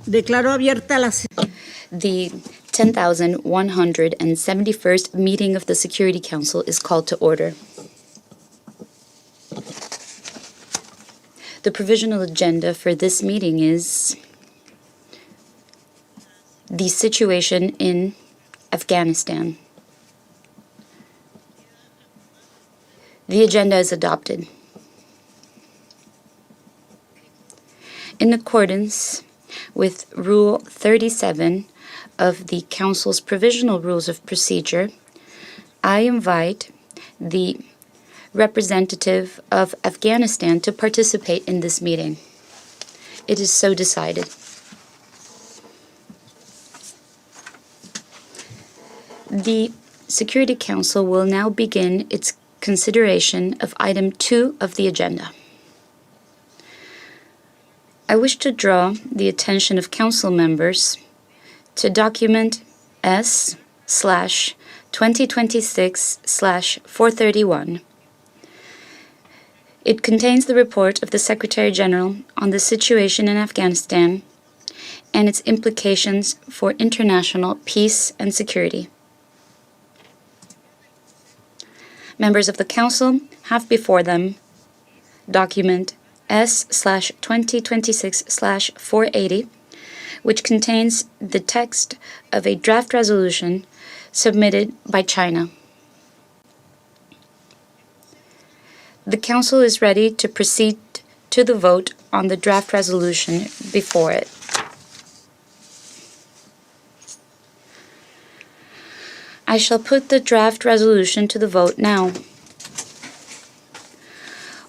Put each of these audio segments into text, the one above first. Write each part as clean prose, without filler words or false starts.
Declaro abierta la The 10,171st meeting of the Security Council is called to order. The provisional agenda for this meeting is the situation in Afghanistan. The agenda is adopted. In accordance with Rule 37 of the Council's Provisional Rules of Procedure, I invite the representative of Afghanistan to participate in this meeting. It is so decided. The Security Council will now begin its consideration of item 2 of the agenda. I wish to draw the attention of Council members to document S/2026/431. It contains the report of the Secretary General on the situation in Afghanistan and its implications for international peace and security. Members of the Council have before them document S/2026/480, which contains the text of a draft resolution submitted by China. The Council is ready to proceed to the vote on the draft resolution before it. I shall put the draft resolution to the vote now.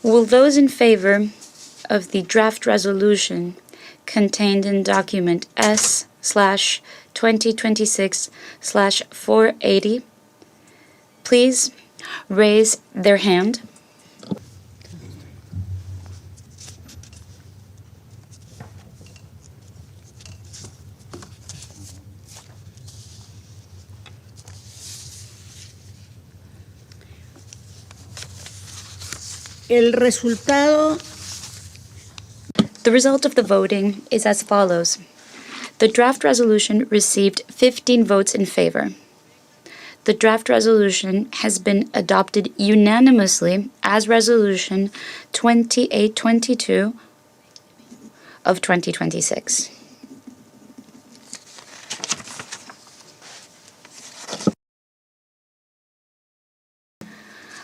Will those in favor of the draft resolution contained in document S/2026/480 please raise their hand? El resultado. The result of the voting is as follows. The draft resolution received 15 votes in favor. The draft resolution has been adopted unanimously as Resolution 2822 of 2026.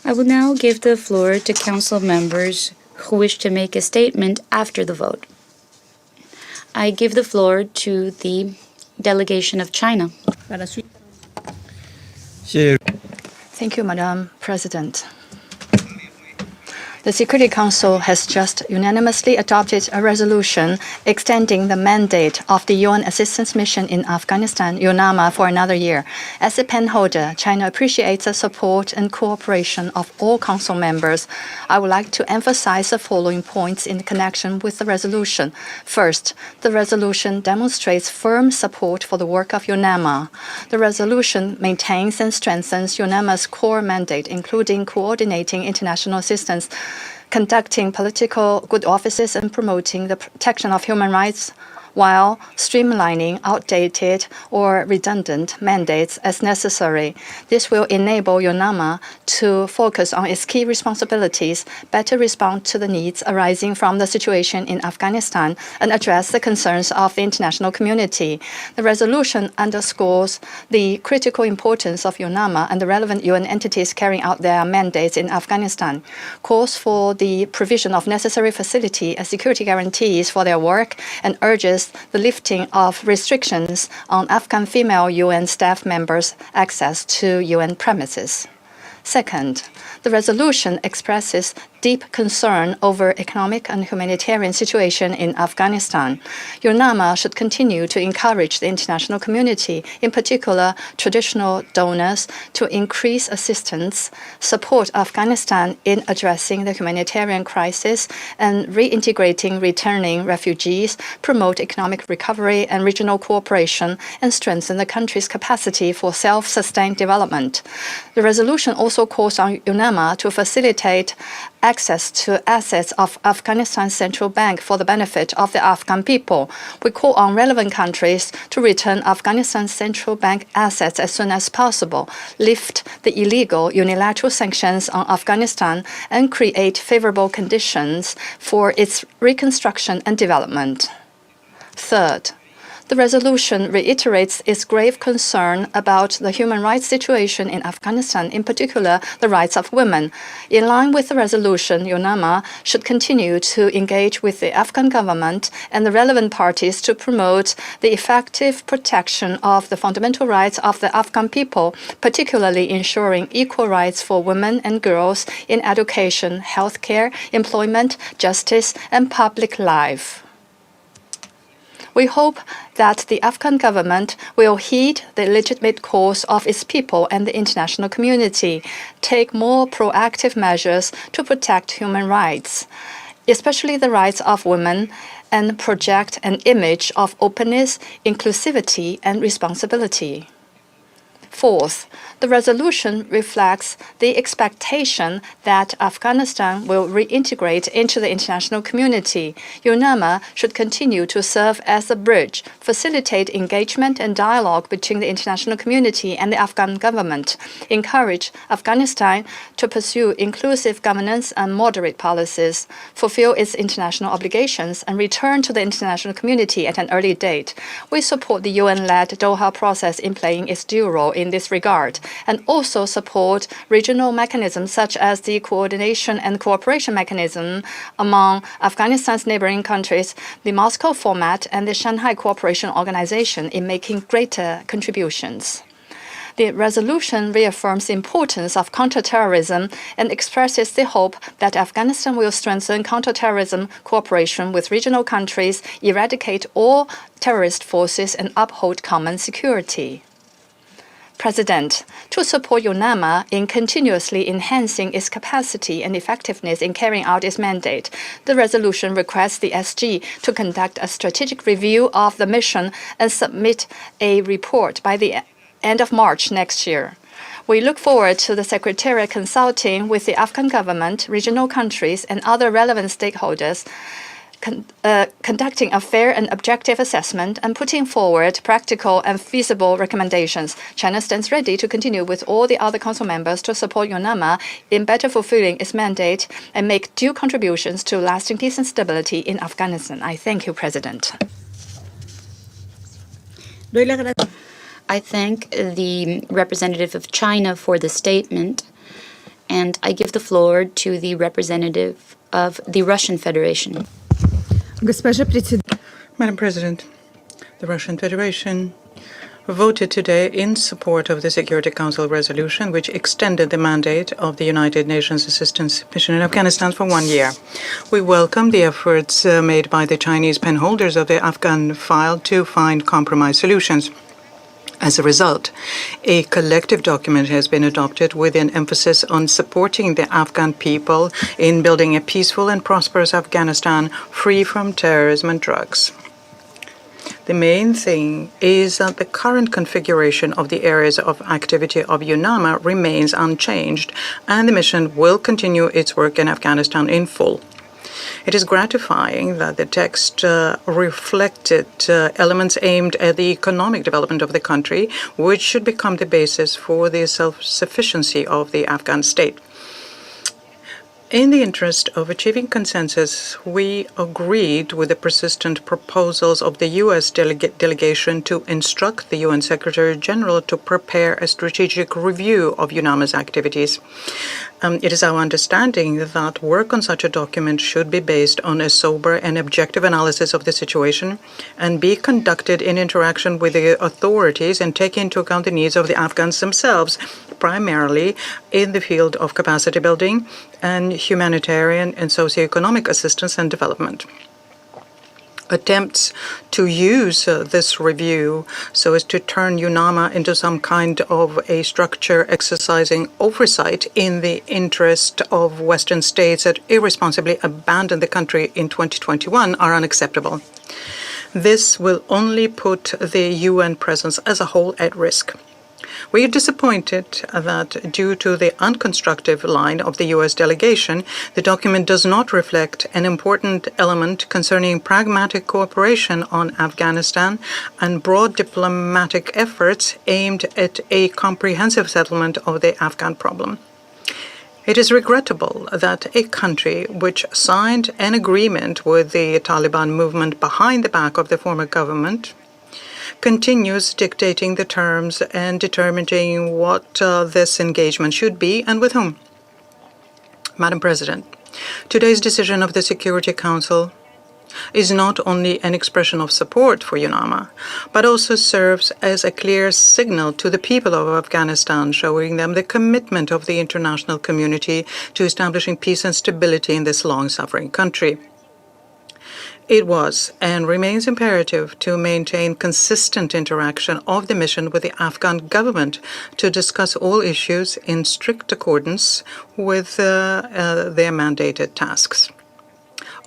I will now give the floor to Council members who wish to make a statement after the vote. I give the floor to the delegation of China. Thank you, Madam President. The Security Council has just unanimously adopted a resolution extending the mandate of the UN Assistance Mission in Afghanistan, UNAMA, for another year. As a pen holder, China appreciates the support and cooperation of all Council members. I would like to emphasize the following points in connection with the resolution. First, the resolution demonstrates firm support for the work of UNAMA. The resolution maintains and strengthens UNAMA's core mandate, including coordinating international assistance, conducting political good offices, and promoting the protection of human rights, while streamlining outdated or redundant mandates as necessary. This will enable UNAMA to focus on its key responsibilities, better respond to the needs arising from the situation in Afghanistan, and address the concerns of the international community. The resolution underscores the critical importance of UNAMA and the relevant UN entities carrying out their mandates in Afghanistan, calls for the provision of necessary facility and security guarantees for their work, and urges the lifting of restrictions on Afghan female UN staff members' access to UN premises. Second, the resolution expresses deep concern over economic and humanitarian situation in Afghanistan. UNAMA should continue to encourage the international community, in particular traditional donors, to increase assistance, support Afghanistan in addressing the humanitarian crisis and reintegrating returning refugees, promote economic recovery and regional cooperation, and strengthen the country's capacity for self-sustained development. The resolution also calls on UNAMA to facilitate access to assets of Afghanistan's central bank for the benefit of the Afghan people. We call on relevant countries to return Afghanistan's central bank assets as soon as possible, lift the illegal unilateral sanctions on Afghanistan, and create favorable conditions for its reconstruction and development. Third, the resolution reiterates its grave concern about the human rights situation in Afghanistan, in particular the rights of women. In line with the resolution, UNAMA should continue to engage with the Afghan government and the relevant parties to promote the effective protection of the fundamental rights of the Afghan people, particularly ensuring equal rights for women and girls in education, healthcare, employment, justice, and public life. We hope that the Afghan government will heed the legitimate calls of its people and the international community, take more proactive measures to protect human rights, especially the rights of women, and project an image of openness, inclusivity, and responsibility. Fourth, the resolution reflects the expectation that Afghanistan will reintegrate into the international community. UNAMA should continue to serve as a bridge, facilitate engagement and dialogue between the international community and the Afghan government, encourage Afghanistan to pursue inclusive governance and moderate policies, fulfill its international obligations, and return to the international community at an early date. We support the UN-led Doha process in playing its due role in this regard, and also support regional mechanisms such as the coordination and cooperation mechanism among Afghanistan's neighboring countries, the Moscow format, and the Shanghai Cooperation Organization in making greater contributions. The resolution reaffirms the importance of counterterrorism and expresses the hope that Afghanistan will strengthen counterterrorism cooperation with regional countries, eradicate all terrorist forces, and uphold common security. President, to support UNAMA in continuously enhancing its capacity and effectiveness in carrying out its mandate, the resolution requests the SG to conduct a strategic review of the mission and submit a report by the end of March next year. We look forward to the Secretariat consulting with the Afghan government, regional countries, and other relevant stakeholders, conducting a fair and objective assessment and putting forward practical and feasible recommendations. China stands ready to continue with all the other Council members to support UNAMA in better fulfilling its mandate and make due contributions to lasting peace and stability in Afghanistan. I thank you, President. I thank the representative of China for the statement, and I give the floor to the representative of the Russian Federation. Madam President, the Russian Federation voted today in support of the Security Council resolution, which extended the mandate of the United Nations Assistance Mission in Afghanistan for 1 year. We welcome the efforts made by the Chinese penholders of the Afghan file to find compromise solutions. As a result, a collective document has been adopted with an emphasis on supporting the Afghan people in building a peaceful and prosperous Afghanistan free from terrorism and drugs. The main thing is that the current configuration of the areas of activity of UNAMA remains unchanged, and the mission will continue its work in Afghanistan in full. It is gratifying that the text reflected elements aimed at the economic development of the country, which should become the basis for the self-sufficiency of the Afghan state. In the interest of achieving consensus, we agreed with the persistent proposals of the U.S. delegation to instruct the UN Secretary General to prepare a strategic review of UNAMA's activities. It is our understanding that work on such a document should be based on a sober and objective analysis of the situation and be conducted in interaction with the authorities and take into account the needs of the Afghans themselves, primarily in the field of capacity building and humanitarian and socioeconomic assistance and development. Attempts to use this review so as to turn UNAMA into some kind of a structure exercising oversight in the interest of Western states that irresponsibly abandoned the country in 2021 are unacceptable. This will only put the UN presence as a whole at risk. We are disappointed that due to the unconstructive line of the U.S. delegation, the document does not reflect an important element concerning pragmatic cooperation on Afghanistan and broad diplomatic efforts aimed at a comprehensive settlement of the Afghan problem. It is regrettable that a country which signed an agreement with the Taliban movement behind the back of the former government continues dictating the terms and determining what this engagement should be and with whom. Madam President, today's decision of the Security Council is not only an expression of support for UNAMA, but also serves as a clear signal to the people of Afghanistan, showing them the commitment of the international community to establishing peace and stability in this long-suffering country. It was and remains imperative to maintain consistent interaction of the mission with the Afghan government to discuss all issues in strict accordance with their mandated tasks.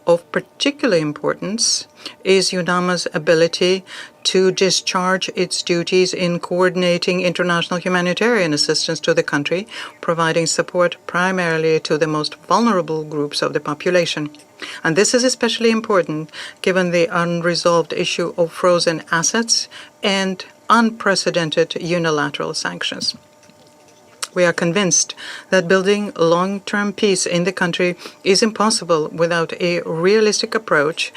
Of particular importance is UNAMA's ability to discharge its duties in coordinating international humanitarian assistance to the country, providing support primarily to the most vulnerable groups of the population. And this is especially important given the unresolved issue of frozen assets and unprecedented unilateral sanctions. We are convinced that building long-term peace in the country is impossible without a realistic approach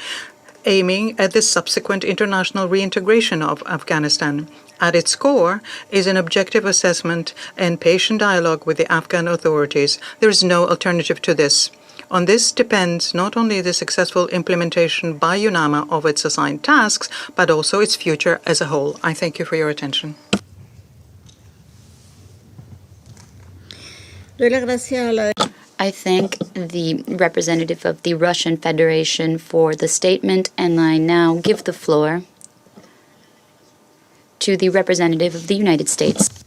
aiming at the subsequent international reintegration of Afghanistan. At its core is an objective assessment and patient dialogue with the Afghan authorities. There is no alternative to this. On this depends not only the successful implementation by UNAMA of its assigned tasks, but also its future as a whole. I thank you for your attention. I thank the representative of the Russian Federation for the statement, and I now give the floor to the representative of the United States.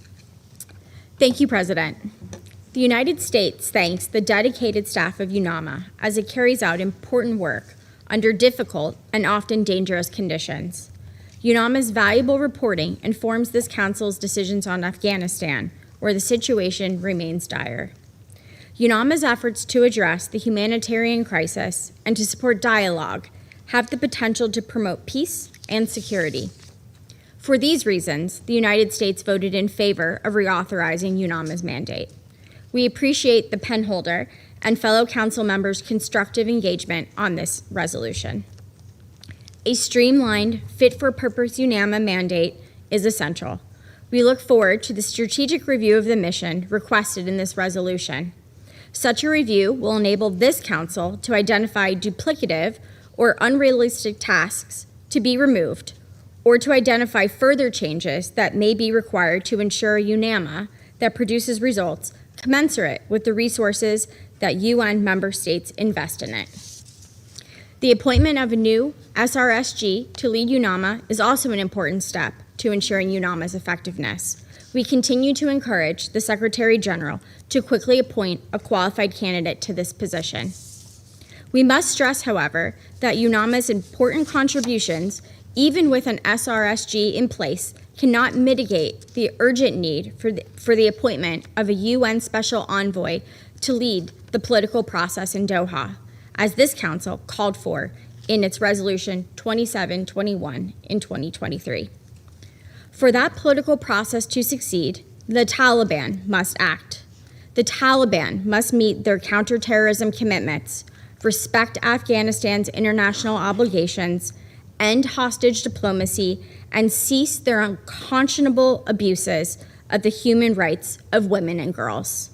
Thank you, President. The United States thanks the dedicated staff of UNAMA as it carries out important work under difficult and often dangerous conditions. UNAMA's valuable reporting informs this Council's decisions on Afghanistan, where the situation remains dire. UNAMA's efforts to address the humanitarian crisis and to support dialogue have the potential to promote peace and security. For these reasons, the United States voted in favor of reauthorizing UNAMA's mandate. We appreciate the penholder and fellow council members' constructive engagement on this resolution. A streamlined, fit-for-purpose UNAMA mandate is essential. We look forward to the strategic review of the mission requested in this resolution. Such a review will enable this council to identify duplicative or unrealistic tasks to be removed, or to identify further changes that may be required to ensure UNAMA that produces results commensurate with the resources that UN member states invest in it. The appointment of a new SRSG to lead UNAMA is also an important step to ensuring UNAMA's effectiveness. We continue to encourage the Secretary General to quickly appoint a qualified candidate to this position. We must stress, however, that UNAMA's important contributions, even with an SRSG in place, cannot mitigate the urgent need for the appointment of a UN Special Envoy to lead the political process in Doha, as this Council called for in its Resolution 2721 in 2023. For that political process to succeed, the Taliban must act. The Taliban must meet their counterterrorism commitments, respect Afghanistan's international obligations, end hostage diplomacy, and cease their unconscionable abuses of the human rights of women and girls.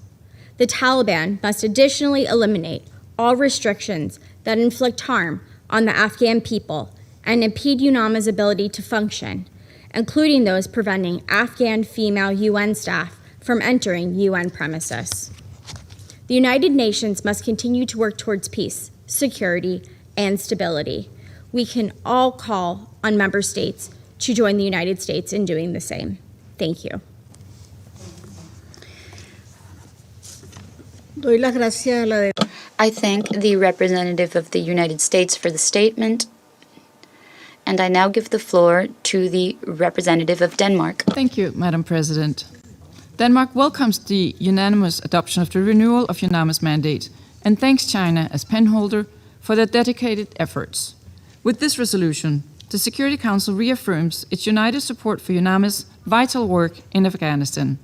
The Taliban must additionally eliminate all restrictions that inflict harm on the Afghan people and impede UNAMA's ability to function, including those preventing Afghan female UN staff from entering UN premises. The United Nations must continue to work towards peace, security, and stability. We can all call on member states to join the United States in doing the same. Thank you. I thank the representative of the United States for the statement, And I now give the floor to the representative of Denmark. Thank you, Madam President. Denmark welcomes the unanimous adoption of the renewal of UNAMA's mandate and thanks China as penholder for their dedicated efforts. With this resolution, the Security Council reaffirms its united support for UNAMA's vital work in Afghanistan.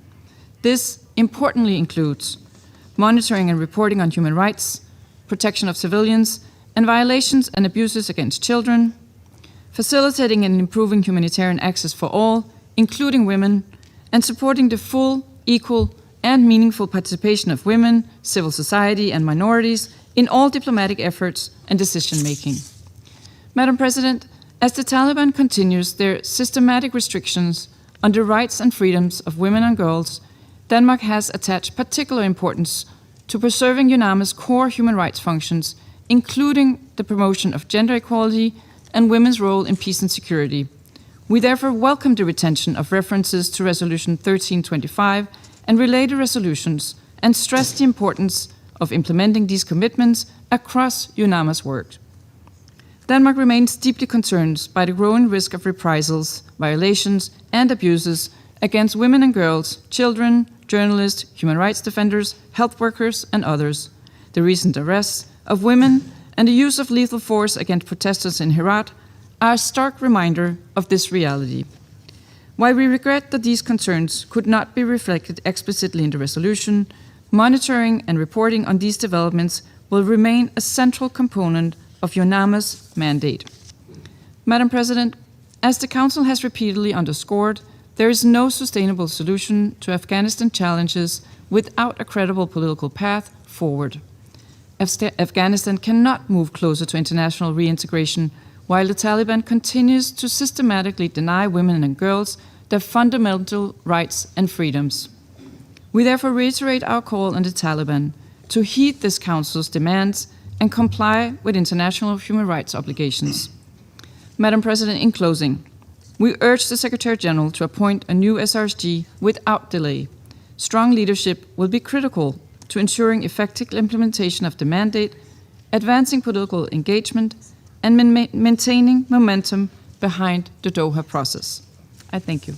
This importantly includes monitoring and reporting on human rights, protection of civilians, and violations and abuses against children, facilitating and improving humanitarian access for all, including women, and supporting the full, equal, and meaningful participation of women, civil society, and minorities in all diplomatic efforts and decision-making. Madam President, as the Taliban continues their systematic restrictions on the rights and freedoms of women and girls, Denmark has attached particular importance to preserving UNAMA's core human rights functions, including the promotion of gender equality and women's role in peace and security. We therefore welcome the retention of references to Resolution 1325 and related resolutions and stress the importance of implementing these commitments across UNAMA's work. Denmark remains deeply concerned by the growing risk of reprisals, violations, and abuses against women and girls, children, journalists, human rights defenders, health workers, and others. The recent arrests of women and the use of lethal force against protesters in Herat are a stark reminder of this reality. While we regret that these concerns could not be reflected explicitly in the resolution, monitoring and reporting on these developments will remain a central component of UNAMA's mandate. Madam President, as the Council has repeatedly underscored, there is no sustainable solution to Afghanistan challenges without a credible political path forward. Afghanistan cannot move closer to international reintegration while the Taliban continues to systematically deny women and girls their fundamental rights and freedoms. We therefore reiterate our call on the Taliban to heed this Council's demands and comply with international human rights obligations. Madam President, in closing, we urge the Secretary-General to appoint a new SRSG without delay. Strong leadership will be critical to ensuring effective implementation of the mandate, advancing political engagement, and maintaining momentum behind the Doha process. I thank you.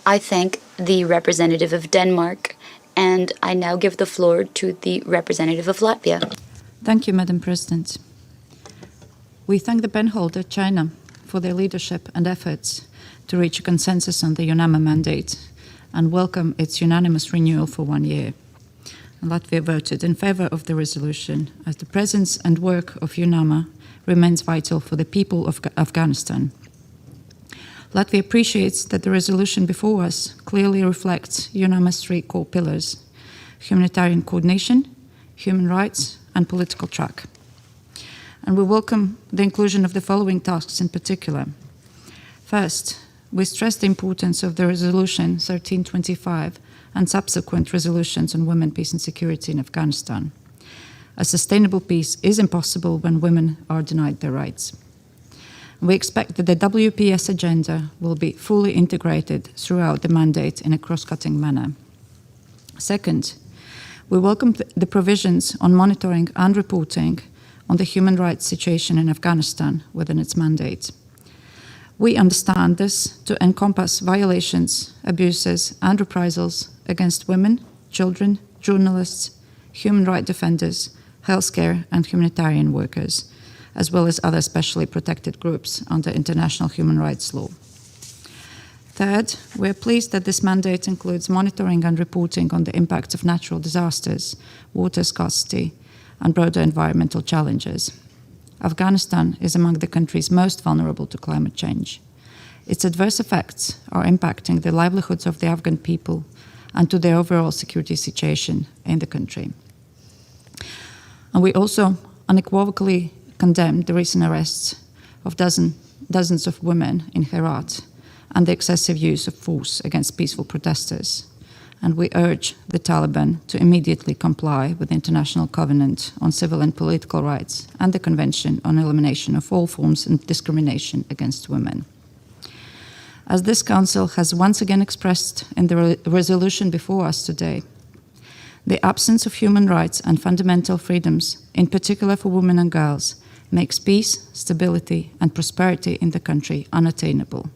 I thank the representative of Denmark, and I now give the floor to the representative of Latvia. Thank you, Madam President. We thank the penholder, China, for their leadership and efforts to reach a consensus on the UNAMA mandate and welcome its unanimous renewal for 1 year. Latvia voted in favor of the resolution as the presence and work of UNAMA remains vital for the people of Afghanistan. Latvia appreciates that the resolution before us clearly reflects UNAMA's 3 core pillars: humanitarian coordination, human rights, and political track. And we welcome the inclusion of the following tasks in particular. First, we stress the importance of the Resolution 1325 and subsequent resolutions on women, peace and security in Afghanistan. A sustainable peace is impossible when women are denied their rights. We expect that the WPS agenda will be fully integrated throughout the mandate in a cross-cutting manner. Second, we welcome the provisions on monitoring and reporting on the human rights situation in Afghanistan within its mandate. We understand this to encompass violations, abuses, and reprisals against women, children, journalists, human rights defenders, healthcare and humanitarian workers, as well as other specially protected groups under international human rights law. Third, we are pleased that this mandate includes monitoring and reporting on the impact of natural disasters, water scarcity, and broader environmental challenges. Afghanistan is among the countries most vulnerable to climate change. Its adverse effects are impacting the livelihoods of the Afghan people and to the overall security situation in the country. And we also unequivocally condemn the recent arrests of dozens of women in Herat and the excessive use of force against peaceful protesters. And we urge the Taliban to immediately comply with the International Covenant on Civil and Political Rights and the Convention on Elimination of All Forms of Discrimination against Women. As this Council has once again expressed in the resolution before us today, the absence of human rights and fundamental freedoms, in particular for women and girls, makes peace, stability, and prosperity in the country unattainable.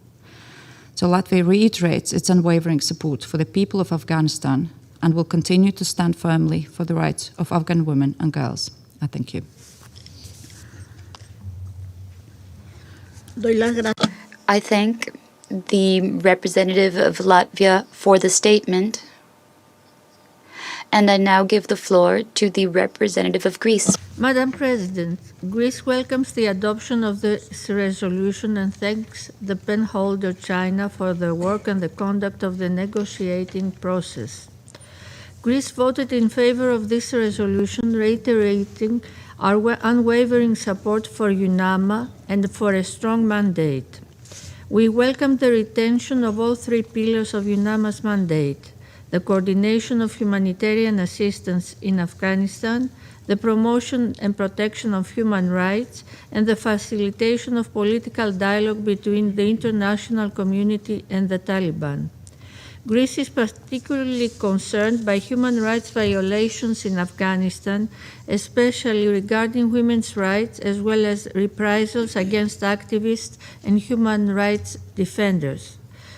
So Latvia reiterates its unwavering support for the people of Afghanistan and will continue to stand firmly for the rights of Afghan women and girls. I thank you. Doy las gracias. I thank the representative of Latvia for the statement. And I now give the floor to the representative of Greece. Madam President, Greece welcomes the adoption of this resolution and thanks the penholder China for their work and the conduct of the negotiating process. Greece voted in favor of this resolution, reiterating our unwavering support for UNAMA and for a strong mandate. We welcome the retention of all three pillars of UNAMA's mandate: the coordination of humanitarian assistance in Afghanistan, the promotion and protection of human rights, and the facilitation of political dialogue between the international community and the Taliban. Greece is particularly concerned by human rights violations in Afghanistan, especially regarding women's rights, as well as reprisals against activists and human rights defenders.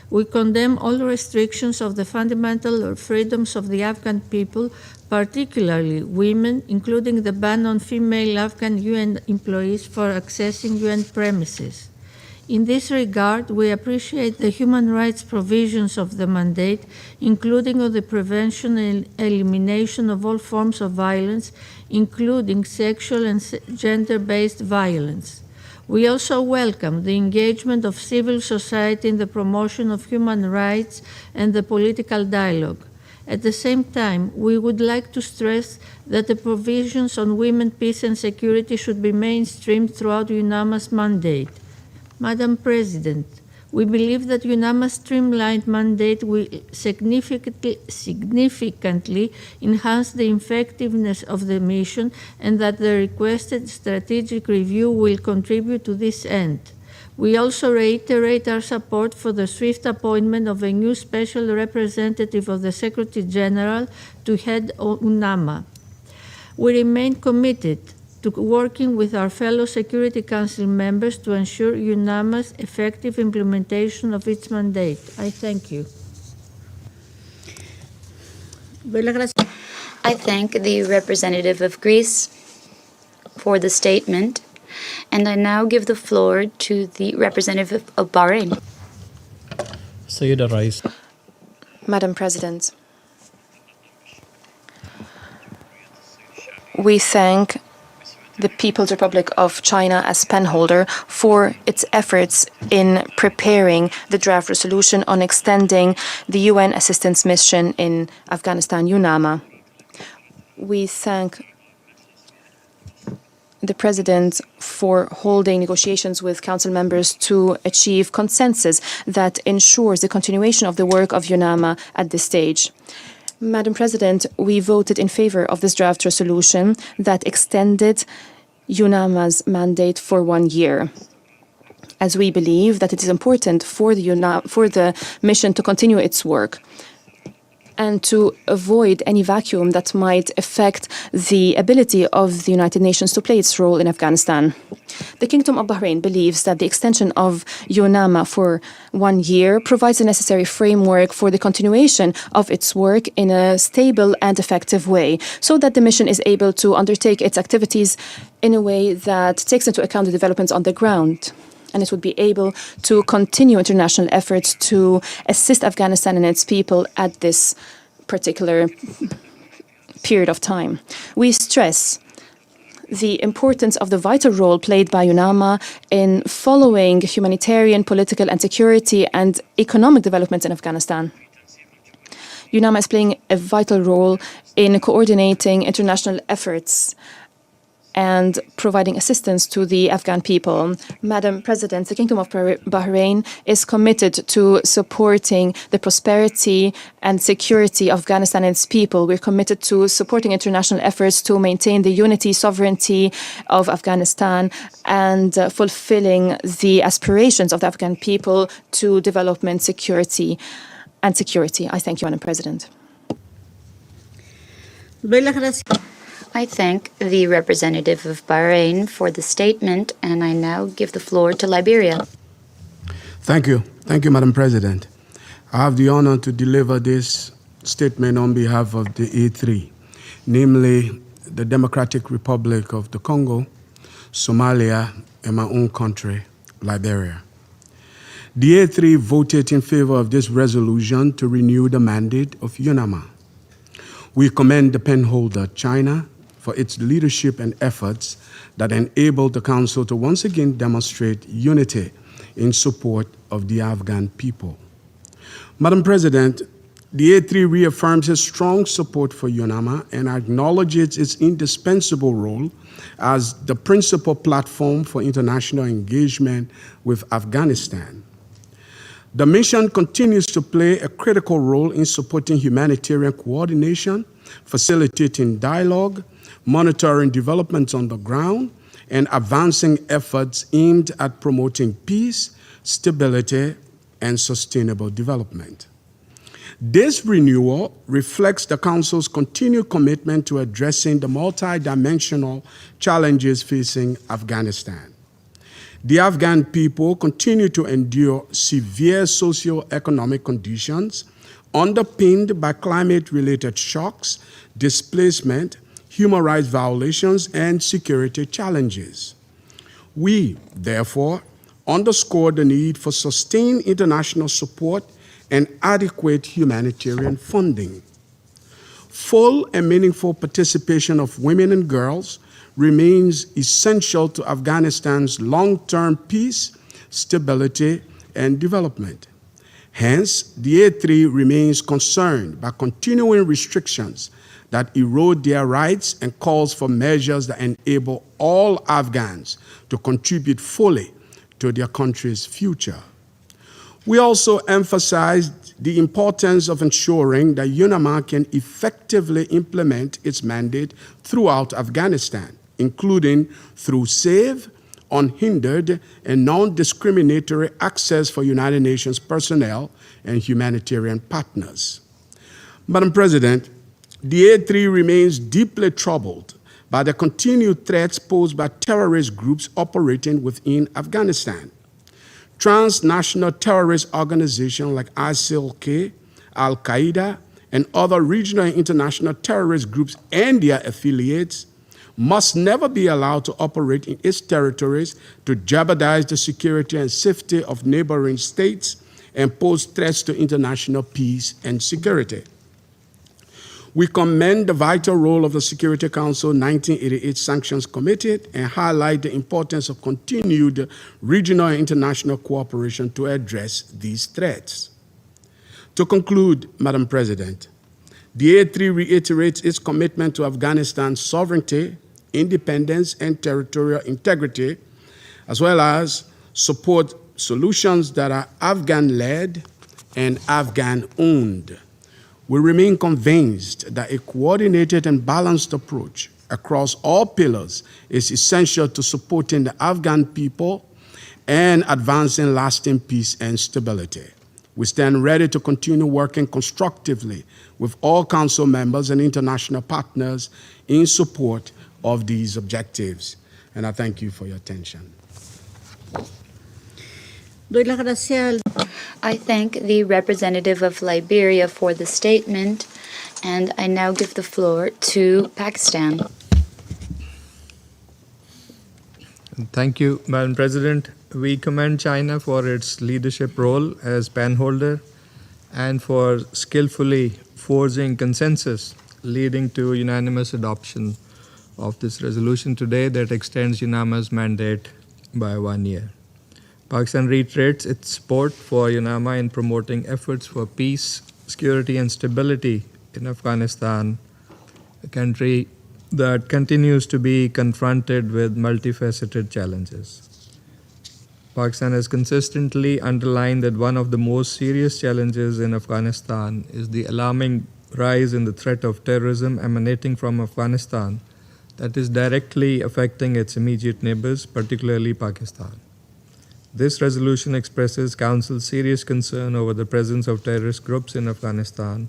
We condemn all restrictions of the fundamental freedoms of the Afghan people, particularly women, including the ban on female Afghan UN employees for accessing UN premises. In this regard, we appreciate the human rights provisions of the mandate, including on the prevention and elimination of all forms of violence, including sexual and gender-based violence. We also welcome the engagement of civil society in the promotion of human rights and the political dialogue. At the same time, we would like to stress that the provisions on women, peace and security should be mainstreamed throughout UNAMA's mandate. Madam President, we believe that UNAMA's streamlined mandate will significantly enhance the effectiveness of the mission and that the requested strategic review will contribute to this end. We also reiterate our support for the swift appointment of a new special representative of the Secretary General to head UNAMA. We remain committed to working with our fellow Security Council members to ensure UNAMA's effective implementation of its mandate. I thank you. Doy las gracias. I thank the representative of Greece for the statement, and I now give the floor to the representative of Bahrain. Sayyida Rais. Madam President, we thank the People's Republic of China as penholder for its efforts in preparing the draft resolution on extending the UN assistance mission in Afghanistan, UNAMA. We thank the President for holding negotiations with Council members to achieve consensus that ensures the continuation of the work of UNAMA at this stage. Madam President, we voted in favor of this draft resolution that extended UNAMA's mandate for 1 year, as we believe that it is important for the mission to continue its work and to avoid any vacuum that might affect the ability of the United Nations to play its role in Afghanistan. The Kingdom of Bahrain believes that the extension of UNAMA for 1 year provides the necessary framework for the continuation of its work in a stable and effective way, so that the mission is able to undertake its activities in a way that takes into account the developments on the ground. And it would be able to continue international efforts to assist Afghanistan and its people at this particular period of time. We stress the importance of the vital role played by UNAMA in following humanitarian, political, and security and economic developments in Afghanistan. UNAMA is playing a vital role in coordinating international efforts and providing assistance to the Afghan people. Madam President, the Kingdom of Bahrain is committed to supporting the prosperity and security of Afghanistan and its people. We're committed to supporting international efforts to maintain the unity, sovereignty of Afghanistan and fulfilling the aspirations of the Afghan people to development, security, and security. I thank you, Madam President. Doy las gracias. I thank the representative of Bahrain for the statement, and I now give the floor to Liberia. Thank you. Thank you, Madam President. I have the honor to deliver this statement on behalf of the A3, namely the Democratic Republic of the Congo, Somalia, and my own country, Liberia. The A3 voted in favor of this resolution to renew the mandate of UNAMA. We commend the penholder, China, for its leadership and efforts that enabled the Council to once again demonstrate unity in support of the Afghan people. Madam President, the A3 reaffirms its strong support for UNAMA and acknowledges its indispensable role as the principal platform for international engagement with Afghanistan. The mission continues to play a critical role in supporting humanitarian coordination, facilitating dialogue, monitoring developments on the ground, and advancing efforts aimed at promoting peace, stability, and sustainable development. This renewal reflects the Council's continued commitment to addressing the multidimensional challenges facing Afghanistan. The Afghan people continue to endure severe socio-economic conditions underpinned by climate-related shocks, displacement, human rights violations, and security challenges. We, therefore, underscore the need for sustained international support and adequate humanitarian funding. Full and meaningful participation of women and girls remains essential to Afghanistan's long-term peace, stability, and development. Hence, the A3 remains concerned by continuing restrictions that erode their rights and calls for measures that enable all Afghans to contribute fully to their country's future. We also emphasized the importance of ensuring that UNAMA can effectively implement its mandate throughout Afghanistan, including through safe, unhindered, and non-discriminatory access for United Nations personnel and humanitarian partners. Madam President, the A3 remains deeply troubled by the continued threats posed by terrorist groups operating within Afghanistan. Transnational terrorist organizations like ISIL-K, Al-Qaeda, and other regional and international terrorist groups and their affiliates must never be allowed to operate in its territories to jeopardize the security and safety of neighboring states and pose threats to international peace and security. We commend the vital role of the Security Council 1988 Sanctions Committee and highlight the importance of continued regional and international cooperation to address these threats. To conclude, Madam President, the A3 reiterates its commitment to Afghanistan's sovereignty, independence, and territorial integrity, as well as support solutions that are Afghan-led and Afghan-owned. We remain convinced that a coordinated and balanced approach across all pillars is essential to supporting the Afghan people and advancing lasting peace and stability. We stand ready to continue working constructively with all Council members and international partners in support of these objectives. And I thank you for your attention. Doy las gracias al I thank the representative of Liberia for the statement, and I now give the floor to Pakistan. Thank you, Madam President. We commend China for its leadership role as penholder and for skillfully forging consensus leading to unanimous adoption of this resolution today that extends UNAMA's mandate by 1 year. Pakistan reiterates its support for UNAMA in promoting efforts for peace, security, and stability in Afghanistan, a country that continues to be confronted with multifaceted challenges. Pakistan has consistently underlined that one of the most serious challenges in Afghanistan is the alarming rise in the threat of terrorism emanating from Afghanistan that is directly affecting its immediate neighbors, particularly Pakistan. This resolution expresses Council's serious concern over the presence of terrorist groups in Afghanistan,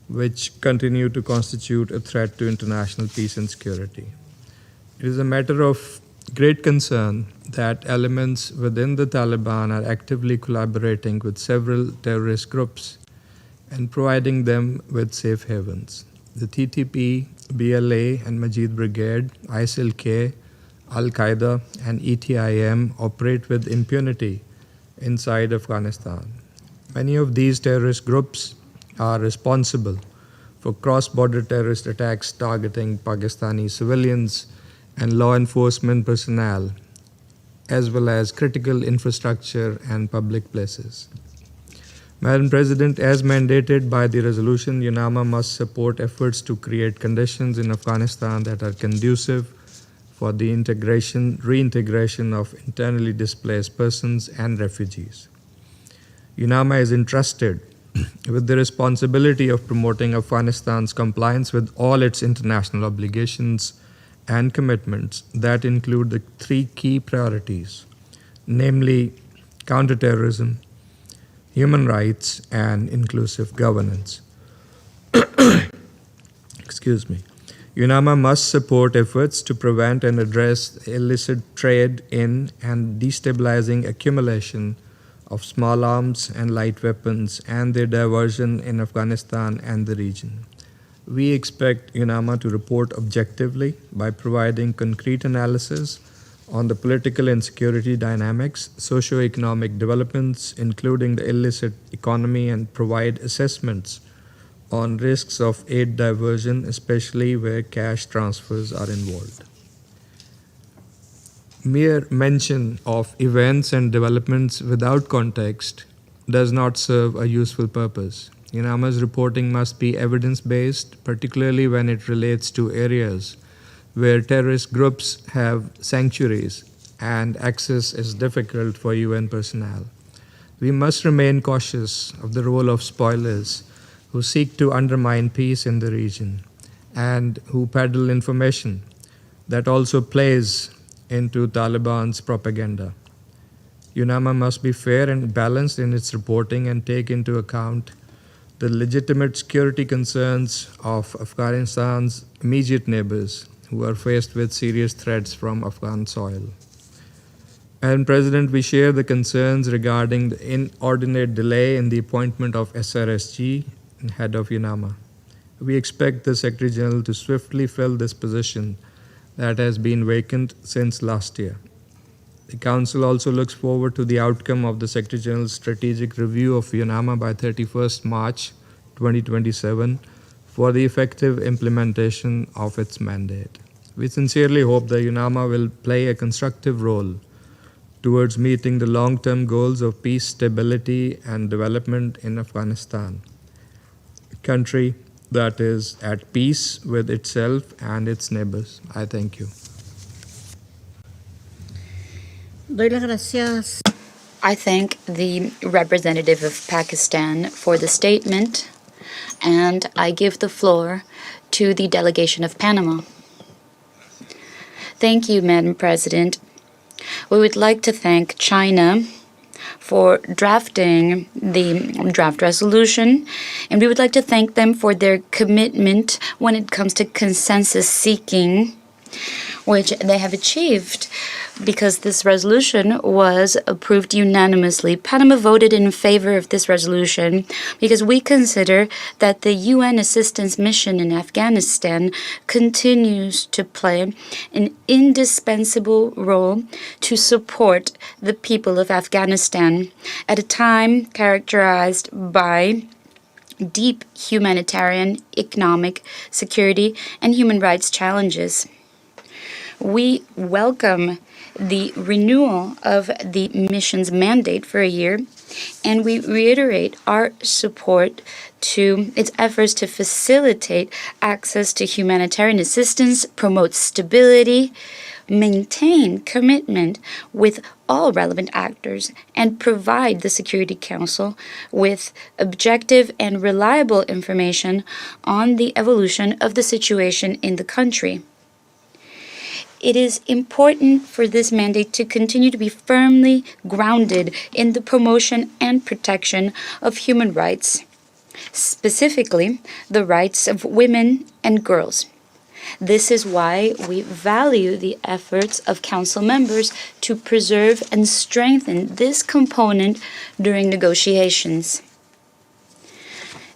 which continue to constitute a threat to international peace and security. It is a matter of great concern that elements within the Taliban are actively collaborating with several terrorist groups and providing them with safe havens. The TTP, BLA and Majid Brigade, ISIL-K, Al-Qaeda and ETIM operate with impunity inside Afghanistan. Many of these terrorist groups are responsible for cross-border terrorist attacks targeting Pakistani civilians and law enforcement personnel, as well as critical infrastructure and public places. Madam President, as mandated by the resolution, UNAMA must support efforts to create conditions in Afghanistan that are conducive for the reintegration of internally displaced persons and refugees. UNAMA is entrusted with the responsibility of promoting Afghanistan's compliance with all its international obligations and commitments that include the three key priorities, namely counterterrorism, human rights, and inclusive governance. Excuse me. UNAMA must support efforts to prevent and address illicit trade in and destabilizing accumulation of small arms and light weapons and their diversion in Afghanistan and the region. We expect UNAMA to report objectively by providing concrete analysis on the political and security dynamics, socio-economic developments, including the illicit economy, and provide assessments on risks of aid diversion, especially where cash transfers are involved. Mere mention of events and developments without context does not serve a useful purpose. UNAMA's reporting must be evidence-based, particularly when it relates to areas where terrorist groups have sanctuaries and access is difficult for UN personnel. We must remain cautious of the role of spoilers who seek to undermine peace in the region and who peddle information that also plays into Taliban's propaganda. UNAMA must be fair and balanced in its reporting and take into account the legitimate security concerns of Afghanistan's immediate neighbors who are faced with serious threats from Afghan soil. Madam President, we share the concerns regarding the inordinate delay in the appointment of SRSG, head of UNAMA. We expect the Secretary General to swiftly fill this position that has been vacant since last year. The Council also looks forward to the outcome of the Secretary General's strategic review of UNAMA by 31st March 2027 for the effective implementation of its mandate. We sincerely hope that UNAMA will play a constructive role towards meeting the long-term goals of peace, stability, and development in Afghanistan, a country that is at peace with itself and its neighbors. I thank you. Doy las gracias. I thank the representative of Pakistan for the statement, and I give the floor to the delegation of Panama. Thank you, Madam President. We would like to thank China for drafting the draft resolution, and we would like to thank them for their commitment when it comes to consensus seeking, which they have achieved because this resolution was approved unanimously. Panama voted in favor of this resolution because we consider that the UN assistance mission in Afghanistan continues to play an indispensable role to support the people of Afghanistan at a time characterized by deep humanitarian, economic, security, and human rights challenges. We welcome the renewal of the mission's mandate for a year, and we reiterate our support to its efforts to facilitate access to humanitarian assistance, promote stability, maintain commitment with all relevant actors, and provide the Security Council with objective and reliable information on the evolution of the situation in the country. It is important for this mandate to continue to be firmly grounded in the promotion and protection of human rights. specifically the rights of women and girls. This is why we value the efforts of Council members to preserve and strengthen this component during negotiations.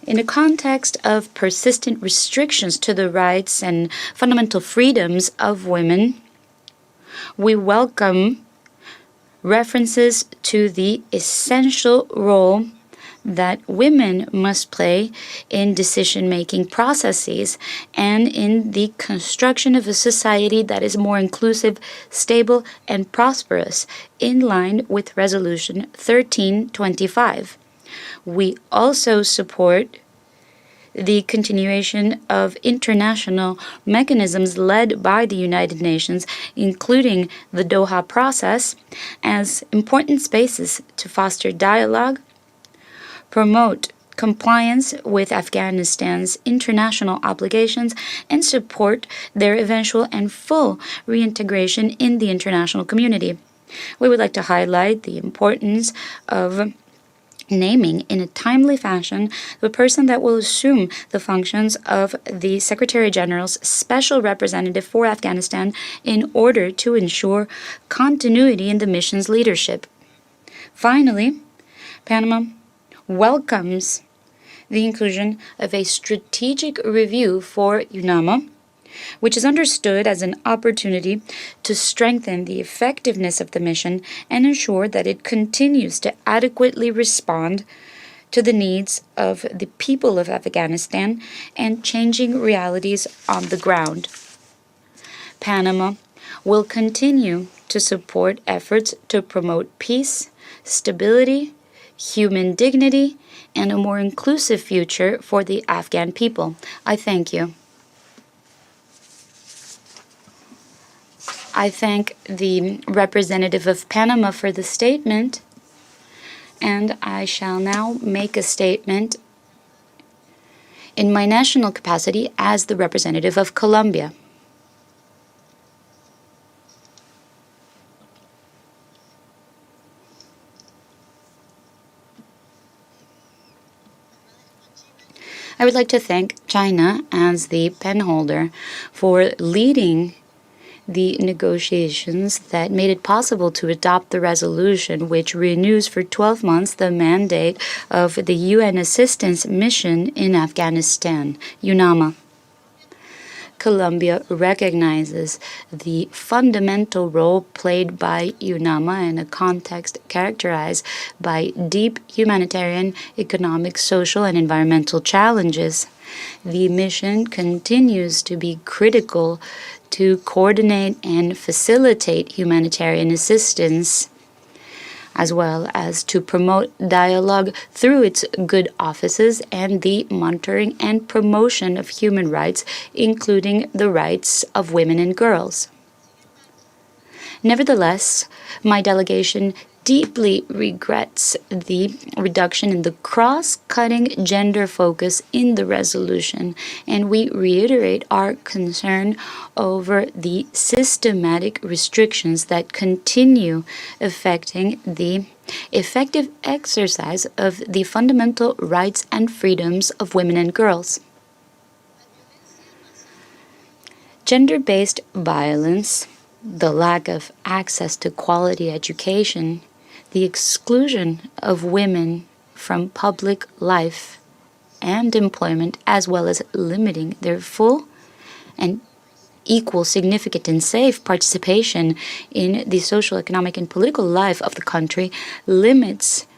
In a context of persistent restrictions to the rights and fundamental freedoms of women, we welcome references to the essential role that women must play in decision-making processes and in the construction of a society that is more inclusive, stable, and prosperous, in line with Resolution 1325. We also support the continuation of international mechanisms led by the United Nations, including the Doha process, as important spaces to foster dialogue, promote compliance with Afghanistan's international obligations, and support their eventual and full reintegration in the international community. We would like to highlight the importance of naming in a timely fashion the person that will assume the functions of the Secretary General's Special Representative for Afghanistan in order to ensure continuity in the mission's leadership. Finally, Panama welcomes the inclusion of a strategic review for UNAMA, which is understood as an opportunity to strengthen the effectiveness of the mission and ensure that it continues to adequately respond to the needs of the people of Afghanistan and changing realities on the ground. Panama will continue to support efforts to promote peace, stability, human dignity, and a more inclusive future for the Afghan people. I thank you. I thank the representative of Panama for the statement, and I shall now make a statement in my national capacity as the representative of Colombia. I would like to thank China as the penholder for leading the negotiations that made it possible to adopt the resolution which renews for 12 months the mandate of the UN assistance mission in Afghanistan, UNAMA. Colombia recognizes the fundamental role played by UNAMA in a context characterized by deep humanitarian, economic, social, and environmental challenges. The mission continues to be critical to coordinate and facilitate humanitarian assistance, as well as to promote dialogue through its good offices and the monitoring and promotion of human rights, including the rights of women and girls. Nevertheless, my delegation deeply regrets the reduction in the cross-cutting gender focus in the resolution, and we reiterate our concern over the systematic restrictions that continue affecting the effective exercise of the fundamental rights and freedoms of women and girls. Gender-based violence, the lack of access to quality education, the exclusion of women from public life and employment, as well as limiting their full and equal, significant, and safe participation in the social, economic, and political life of the country, limits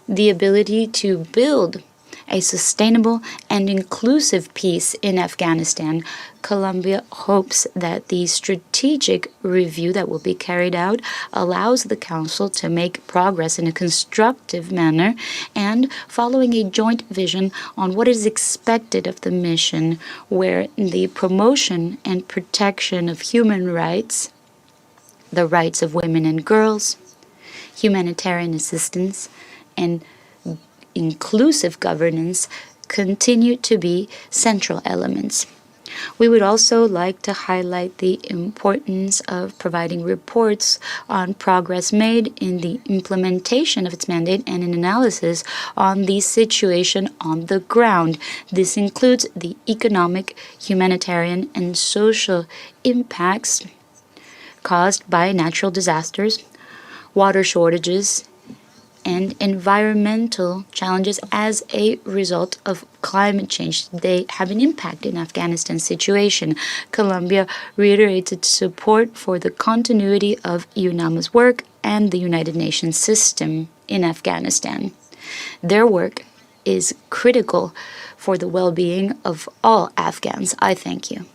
the ability to build a sustainable and inclusive peace in Afghanistan. Colombia hopes that the strategic review that will be carried out allows the Council to make progress in a constructive manner and following a joint vision on what is expected of the mission, where the promotion and protection of human rights, the rights of women and girls, humanitarian assistance, and inclusive governance continue to be central elements. We would also like to highlight the importance of providing reports on progress made in the implementation of its mandate and an analysis on the situation on the ground. This includes the economic, humanitarian, and social impacts caused by natural disasters, water shortages, and environmental challenges as a result of climate change. They have an impact in Afghanistan's situation. Colombia reiterates its support for the continuity of UNAMA's work and the United Nations system in Afghanistan. Their work is critical for the well-being of all Afghans. I thank you.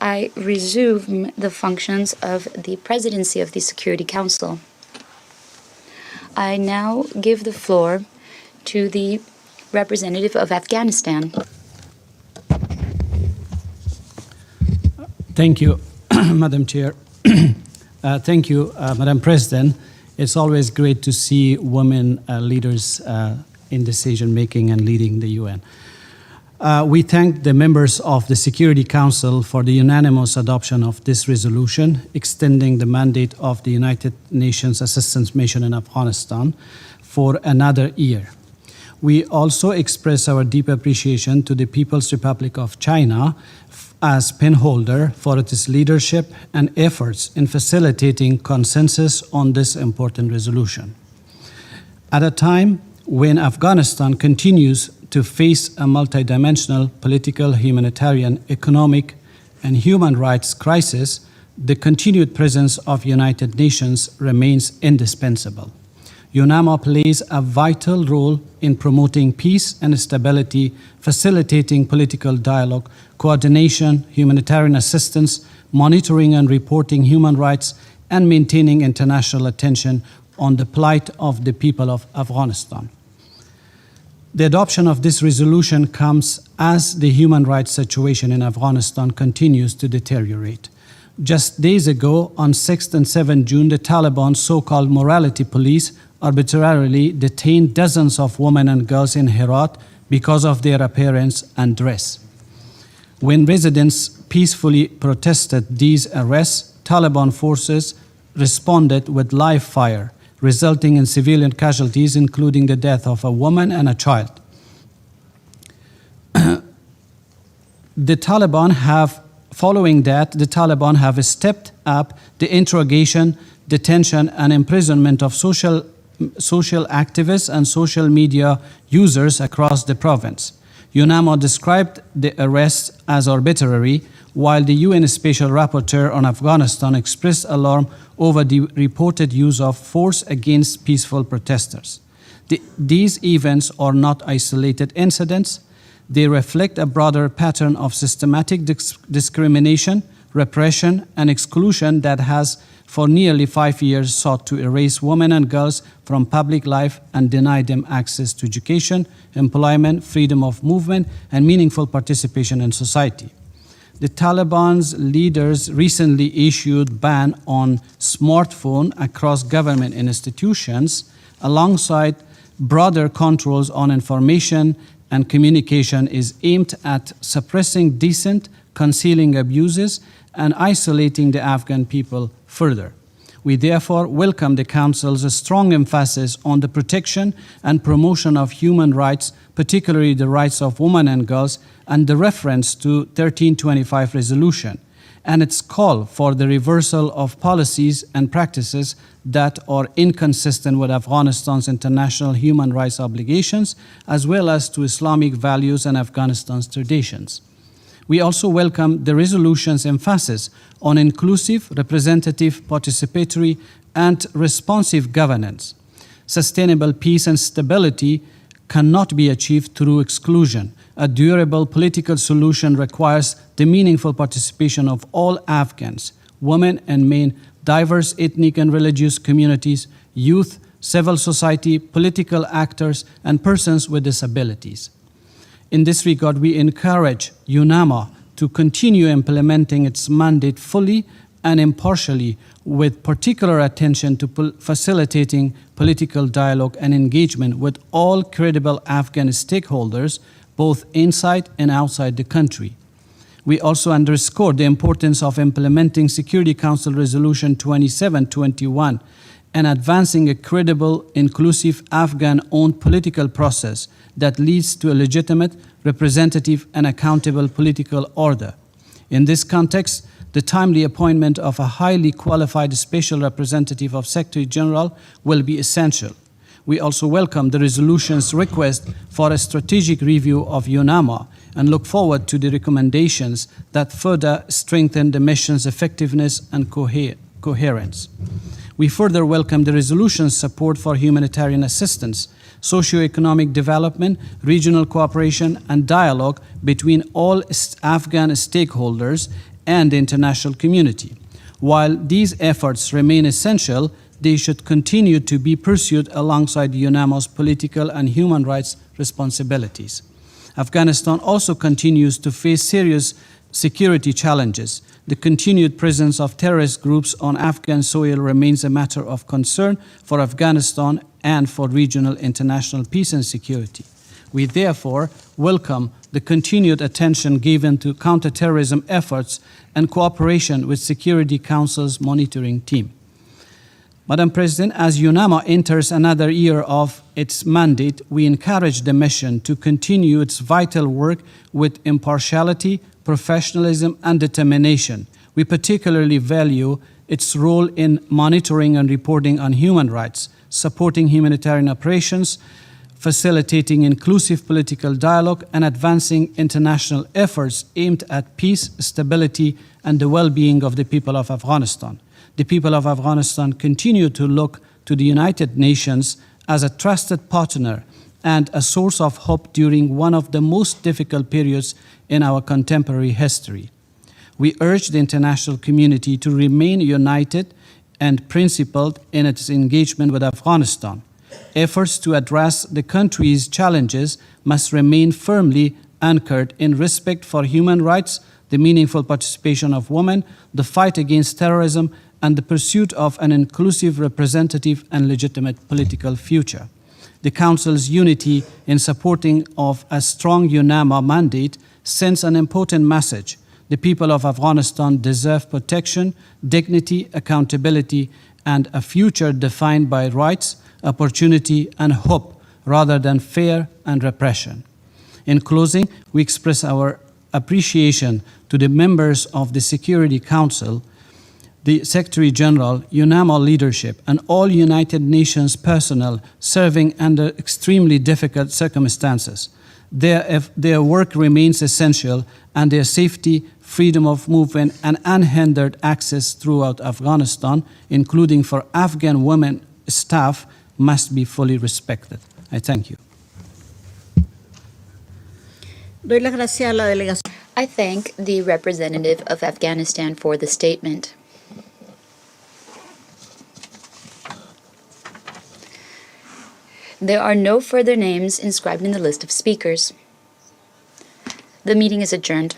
I resume the functions of the presidency of the Security Council. I now give the floor to the representative of Afghanistan. Thank you, Madam Chair. Thank you, Madam President. It's always great to see women leaders in decision-making and leading the UN. We thank the members of the Security Council for the unanimous adoption of this resolution, extending the mandate of the United Nations Assistance Mission in Afghanistan for another year. We also express our deep appreciation to the People's Republic of China as penholder for its leadership and efforts in facilitating consensus on this important resolution. At a time when Afghanistan continues to face a multidimensional political, humanitarian, economic, and human rights crisis, the continued presence of United Nations remains indispensable. UNAMA plays a vital role in promoting peace and stability, facilitating political dialogue, coordination, humanitarian assistance, monitoring and reporting human rights, and maintaining international attention on the plight of the people of Afghanistan. The adoption of this resolution comes as the human rights situation in Afghanistan continues to deteriorate. Just days ago, on 6th and 7th June, the Taliban so-called morality police arbitrarily detained dozens of women and girls in Herat because of their appearance and dress. When residents peacefully protested these arrests, Taliban forces responded with live fire, resulting in civilian casualties, including the death of a woman and a child. Following that, the Taliban have stepped up the interrogation, detention, and imprisonment of social activists and social media users across the province. UNAMA described the arrests as arbitrary, while the UN Special Rapporteur on Afghanistan expressed alarm over the reported use of force against peaceful protesters. These events are not isolated incidents. They reflect a broader pattern of systematic discrimination, repression, and exclusion that has for nearly 5 years sought to erase women and girls from public life and deny them access to education, employment, freedom of movement, and meaningful participation in society. The Taliban's leaders recently issued ban on smartphone across government institutions, alongside broader controls on information and communication is aimed at suppressing dissent, concealing abuses, and isolating the Afghan people further. We therefore welcome the Council's strong emphasis on the protection and promotion of human rights, particularly the rights of women and girls, and the reference to 1325 resolution, and its call for the reversal of policies and practices that are inconsistent with Afghanistan's international human rights obligations, as well as to Islamic values and Afghanistan's traditions. We also welcome the resolution's emphasis on inclusive, representative, participatory, and responsive governance. Sustainable peace and stability cannot be achieved through exclusion. A durable political solution requires the meaningful participation of all Afghans, women and men, diverse ethnic and religious communities, youth, civil society, political actors, and persons with disabilities. In this regard, we encourage UNAMA to continue implementing its mandate fully and impartially, with particular attention to facilitating political dialogue and engagement with all credible Afghan stakeholders both inside and outside the country. We also underscored the importance of implementing Security Council Resolution 2721 and advancing a credible, inclusive, Afghan-owned political process that leads to a legitimate, representative, and accountable political order. In this context, the timely appointment of a highly qualified special representative of Secretary General will be essential. We also welcome the resolution's request for a strategic review of UNAMA and look forward to the recommendations that further strengthen the mission's effectiveness and coherence. We further welcome the resolution's support for humanitarian assistance, socio-economic development, regional cooperation, and dialogue between all Afghan stakeholders and the international community. While these efforts remain essential, they should continue to be pursued alongside UNAMA's political and human rights responsibilities. Afghanistan also continues to face serious security challenges. The continued presence of terrorist groups on Afghan soil remains a matter of concern for Afghanistan and for regional international peace and security. We therefore welcome the continued attention given to counterterrorism efforts and cooperation with Security Council's monitoring team. Madam President, as UNAMA enters another year of its mandate, we encourage the mission to continue its vital work with impartiality, professionalism, and determination. We particularly value its role in monitoring and reporting on human rights, supporting humanitarian operations, facilitating inclusive political dialogue, and advancing international efforts aimed at peace, stability, and the well-being of the people of Afghanistan. The people of Afghanistan continue to look to the United Nations as a trusted partner and a source of hope during one of the most difficult periods in our contemporary history. We urge the international community to remain united and principled in its engagement with Afghanistan. Efforts to address the country's challenges must remain firmly anchored in respect for human rights, the meaningful participation of women, the fight against terrorism, and the pursuit of an inclusive, representative, and legitimate political future. The Council's unity in supporting of a strong UNAMA mandate sends an important message. The people of Afghanistan deserve protection, dignity, accountability, and a future defined by rights, opportunity, and hope, rather than fear and repression. In closing, we express our appreciation to the members of the Security Council, the Secretary General, UNAMA leadership, and all United Nations personnel serving under extremely difficult circumstances. Their work remains essential, and their safety, freedom of movement, and unhindered access throughout Afghanistan, including for Afghan women staff, must be fully respected. I thank you. Doy las gracias a la delegación. I thank the representative of Afghanistan for the statement. There are no further names inscribed in the list of speakers. The meeting is adjourned.